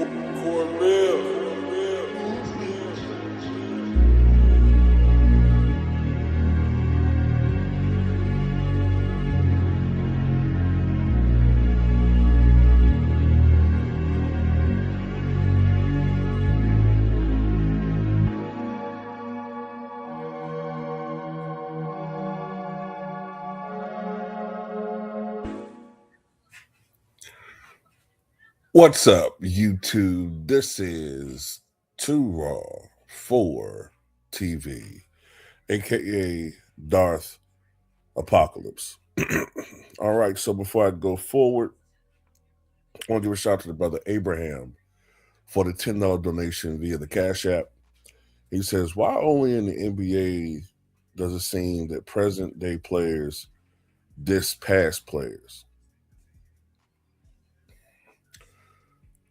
Cornell. What's up, YouTube? This is Too Raw for TV, aka Darth Apocalypse. All right, so before I go forward, I want to give a shout out to the brother Abraham for the $10 donation via the Cash App. He says, why only in the NBA does it seem that present day players diss past players?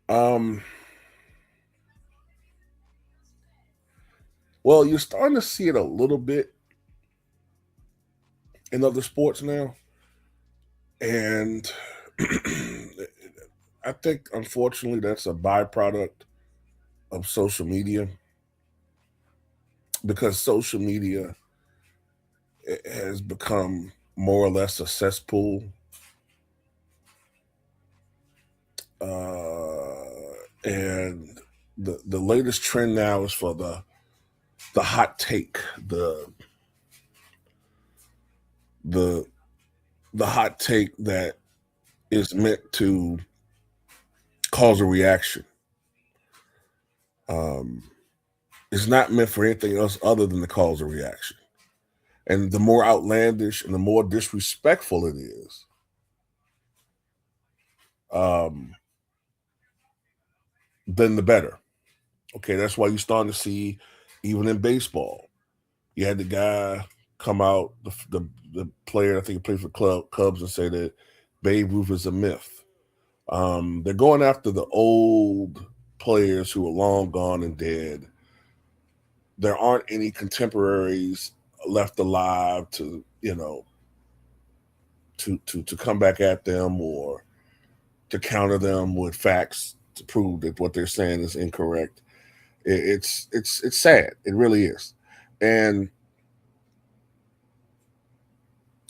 Um, well, you're starting to see it a little bit in other sports now. And I think, unfortunately, that's a byproduct of social media because social media has become more or less a cesspool. And the latest trend now is for the hot take, the the hot take that is meant to cause a reaction. Um, it's not meant for anything else other than to cause a reaction. And the more outlandish and the more disrespectful it is, um, then the better. Okay, that's why you're starting to see, even in baseball, you had the guy come out, the player, I think he played for Cubs, and say that Babe Ruth is a myth. They're going after the old players who are long gone and dead. There aren't any contemporaries left alive to, to come back at them or to counter them with facts to prove that what they're saying is incorrect. It's sad. It really is, and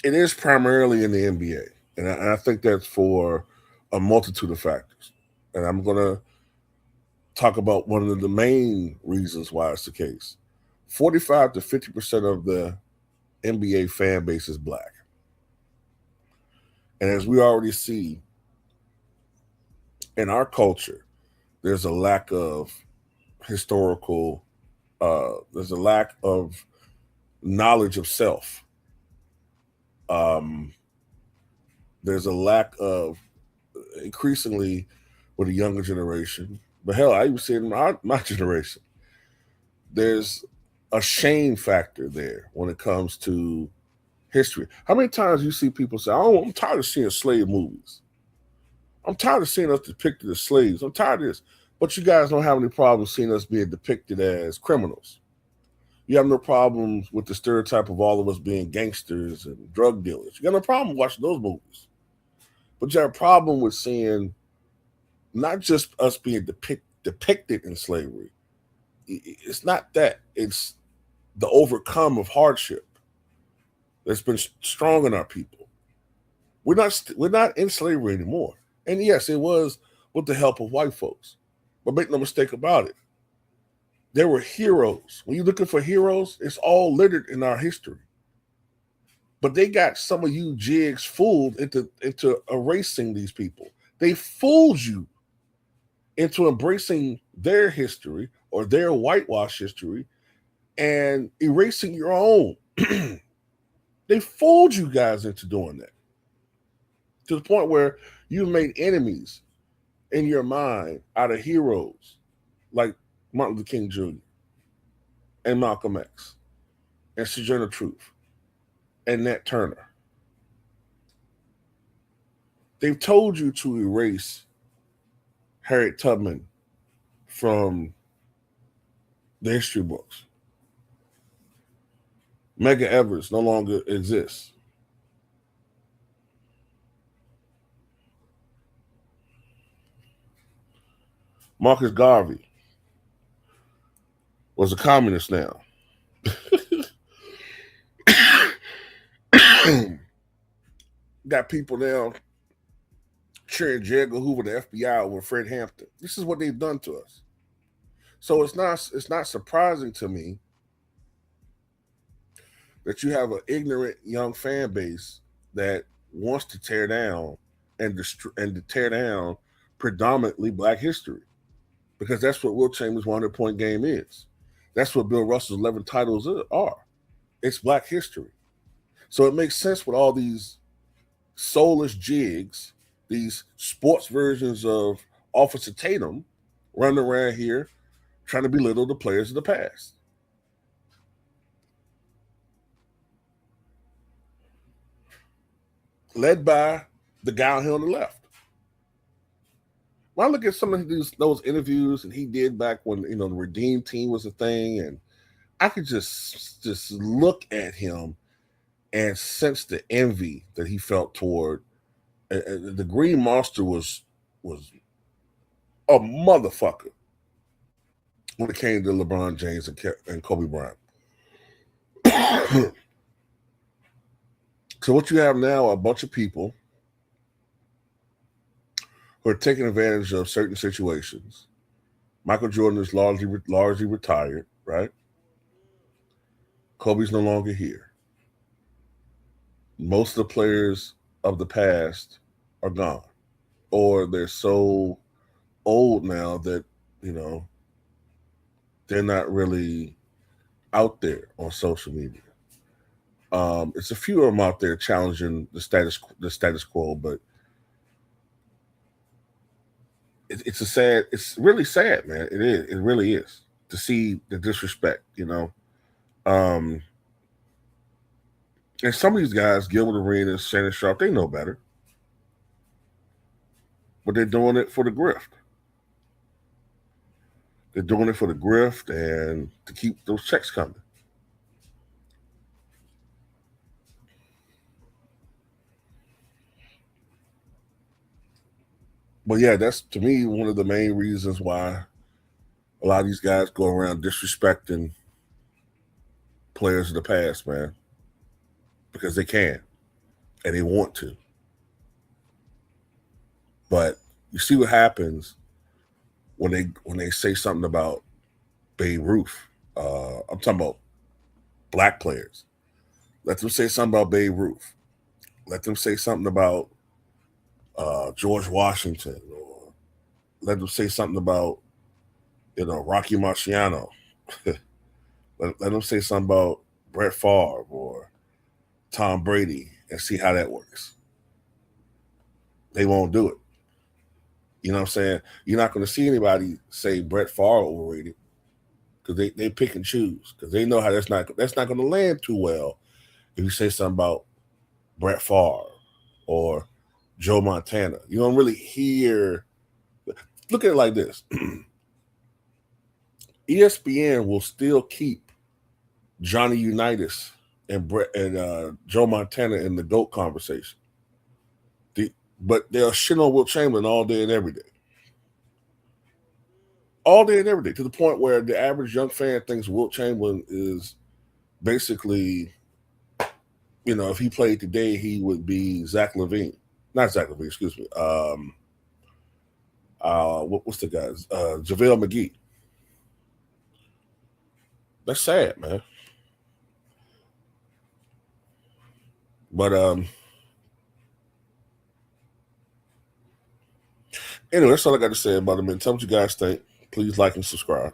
it is primarily in the NBA, and I think that's for a multitude of factors. And I'm gonna talk about one of the main reasons why it's the case. 45 to 50% of the NBA fan base is black, and as we already see in our culture, there's a lack of historical. There's a lack of knowledge of self. Um, there's a lack of increasingly with the younger generation, but hell, I even see it in my generation. There's a shame factor there when it comes to history. How many times you see people say, "Oh, I'm tired of seeing slave movies. I'm tired of seeing us depicted as slaves. I'm tired of this." But you guys don't have any problems seeing us being depicted as criminals. You have no problems with the stereotype of all of us being gangsters and drug dealers. You got no problem watching those movies. But you have a problem with seeing not just us being depicted in slavery. It's not that. It's the overcome of hardship that's been strong in our people. We're not in slavery anymore. And yes, it was with the help of white folks. But make no mistake about it. There were heroes. When you're looking for heroes, it's all littered in our history. But they got some of you jigs fooled into erasing these people. They fooled you into embracing their history or their whitewash history and erasing your own. They fooled you guys into doing that to the point where you've made enemies in your mind out of heroes like Martin Luther King Jr. and Malcolm X and Sojourner Truth and Nat Turner. They've told you to erase Harriet Tubman from the history books. Medgar Evers no longer exists. Marcus Garvey was a communist now. Got people now cheering J. Edgar Hoover, the FBI, over Fred Hampton. This is what they've done to us. So it's not surprising to me that you have an ignorant young fan base that wants to tear down and to tear down predominantly Black history, because that's what Will Chamberlain's 100-point game is. That's what Bill Russell's 11 titles are. It's Black history. So it makes sense with all these soulless jigs, these sports versions of Officer Tatum running around here trying to belittle the players of the past. Led by the guy here on the left. When I look at some of those interviews and he did back when the Redeem Team was a thing, and I could just look at him and sense the envy that he felt toward the Green Monster was a motherfucker when it came to LeBron James and Kobe Bryant. So what you have now are a bunch of people who are taking advantage of certain situations. Michael Jordan is largely retired, right? Kobe's no longer here. Most of the players of the past are gone, or they're so old now that they're not really out there on social media. It's a few of them out there challenging the status quo, but it's really sad, man. It is. It really is to see the disrespect, And some of these guys, Gilbert Arenas, Shannon Sharp, they know better, but they're doing it for the grift. They're doing it for the grift and to keep those checks coming. But yeah, that's to me one of the main reasons why a lot of these guys go around disrespecting players of the past, man, because they can and they want to. But you see what happens when they say something about Babe Ruth. I'm talking about Black players. Let them say something about Babe Ruth. Let them say something about George Washington, or let them say something about Rocky Marciano. let them say something about Brett Favre or Tom Brady and see how that works. They won't do it. You know what I'm saying? You're not going to see anybody say Brett Favre overrated, because they pick and choose, because they know how that's not going to land too well if you say something about Brett Favre or Joe Montana. You don't really hear. Look at it like this. ESPN will still keep Johnny Unitas and Joe Montana in the GOAT conversation. But they'll shit on Wilt Chamberlain all day and every day. All day and every day, to the point where the average young fan thinks Wilt Chamberlain is basically, if he played today, he would be Zach LaVine. Not Zach LaVine, excuse me. What's the guys? JaVale McGee. That's sad, man. But anyway, that's all I got to say about it, man. Tell me what you guys think. Please like and subscribe.